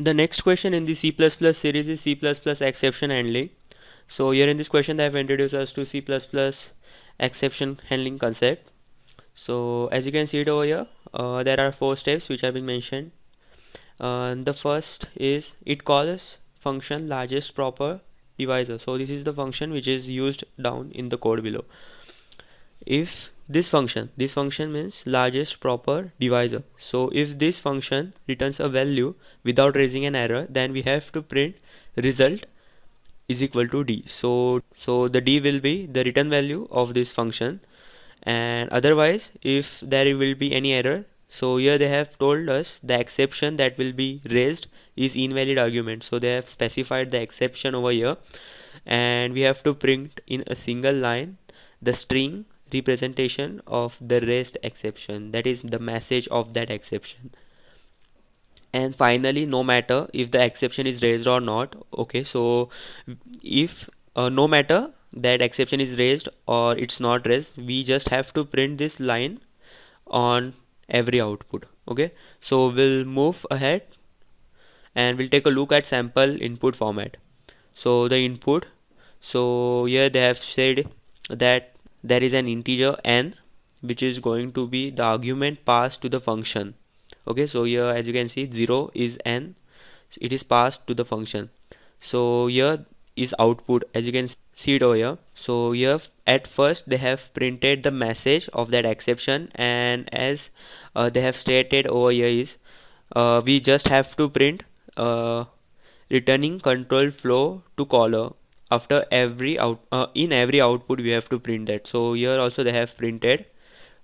The next question in the C++ series is C++ exception handling. So here in this question they have introduced us to C++ exception handling concept. So as you can see it over here, there are 4 steps which have been mentioned. The first is it calls function largest proper divisor. So this is the function which is used down in the code below. If this function means largest proper divisor. So if this function returns a value without raising an error, then we have to print result is equal to d. So the d will be the return value of this function, and otherwise if there will be any error, so here they have told us the exception that will be raised is invalid argument. So they have specified the exception over here, and we have to print in a single line the string representation of the raised exception, that is the message of that exception. And finally, no matter if the exception is raised or not. Okay, so if no matter that exception is raised or it's not raised, we just have to print this line on every output. Okay, so we'll move ahead and we'll take a look at sample input format. So the input, so here they have said that there is an integer n which is going to be the argument passed to the function. Okay, so here as you can see 0 is n, it is passed to the function. So here is output, as you can see it over here. So here at first they have printed the message of that exception, and as they have stated over here is we just have to print returning control flow to caller after every in every output we have to print that. So here also they have printed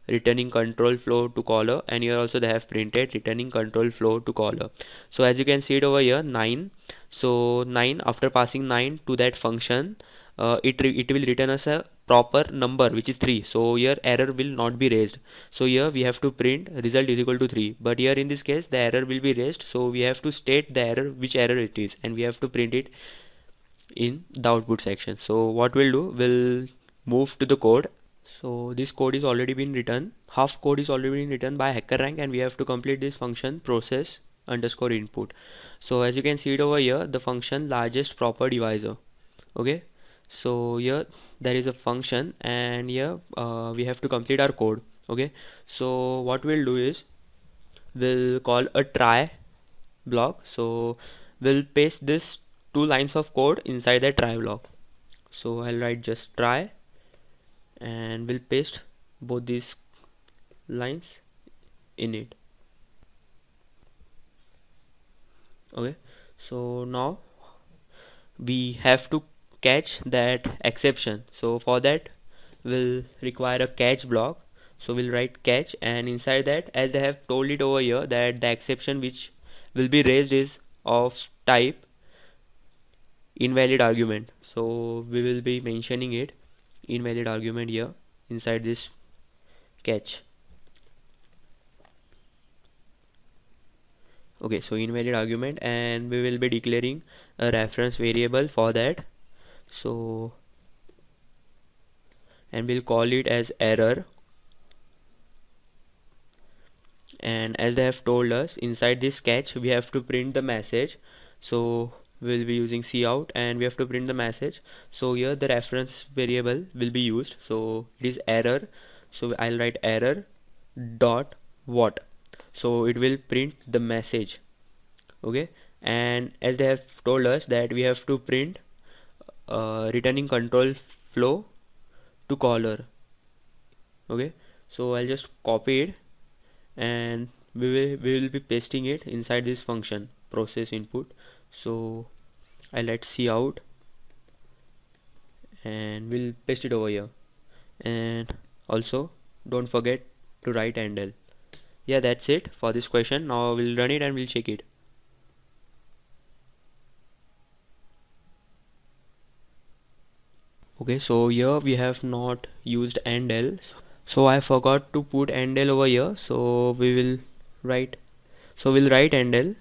returning control flow to caller, and here also they have printed returning control flow to caller. So as you can see it over here 9, so 9, after passing 9 to that function, it will return us a proper number which is 3. So here error will not be raised, so here we have to print result is equal to 3. But here in this case the error will be raised, so we have to state the error, which error it is, and we have to print it in the output section. So what we'll do, we'll move to the code. So this code is already been written, half code is already been written by HackerRank, and we have to complete this function process underscore input. So as you can see it over here, the function largest proper divisor. Okay, so here there is a function, and here we have to complete our code. Okay, so what we'll do is we'll call a try block. So we'll paste this 2 lines of code inside the try block. So I'll write just try, and we'll paste both these lines in it. Okay, so now we have to catch that exception. So for that we'll require a catch block. So we'll write catch, and inside that, as they have told it over here, that the exception which will be raised is of type invalid argument. So we will be mentioning it invalid argument here inside this catch. Okay, so invalid argument, and we will be declaring a reference variable for that. So and we'll call it as error, and as they have told us, inside this catch we have to print the message. So we'll be using cout, and we have to print the message. So here the reference variable will be used, so it is error. So I'll write error dot what, so it will print the message. Okay, and as they have told us that we have to print returning control flow to caller. Okay, so I'll just copy it, and we will be pasting it inside this function process input. So I'll write cout, and we'll paste it over here, and also don't forget to write handle. Yeah, that's it for this question. Now we'll run it and we'll check it. Okay, so here we have not used handle, so I forgot to put handle over here. So we'll write handle.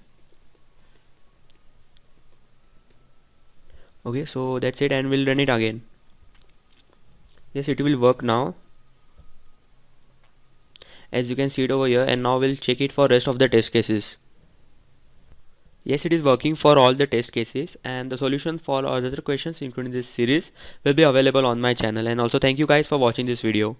Okay, so that's it, and we'll run it again. Yes, it will work now, as you can see it over here, and now we'll check it for rest of the test cases. Yes, it is working for all the test cases, and the solution for all other questions including this series will be available on my channel. And also thank you guys for watching this video.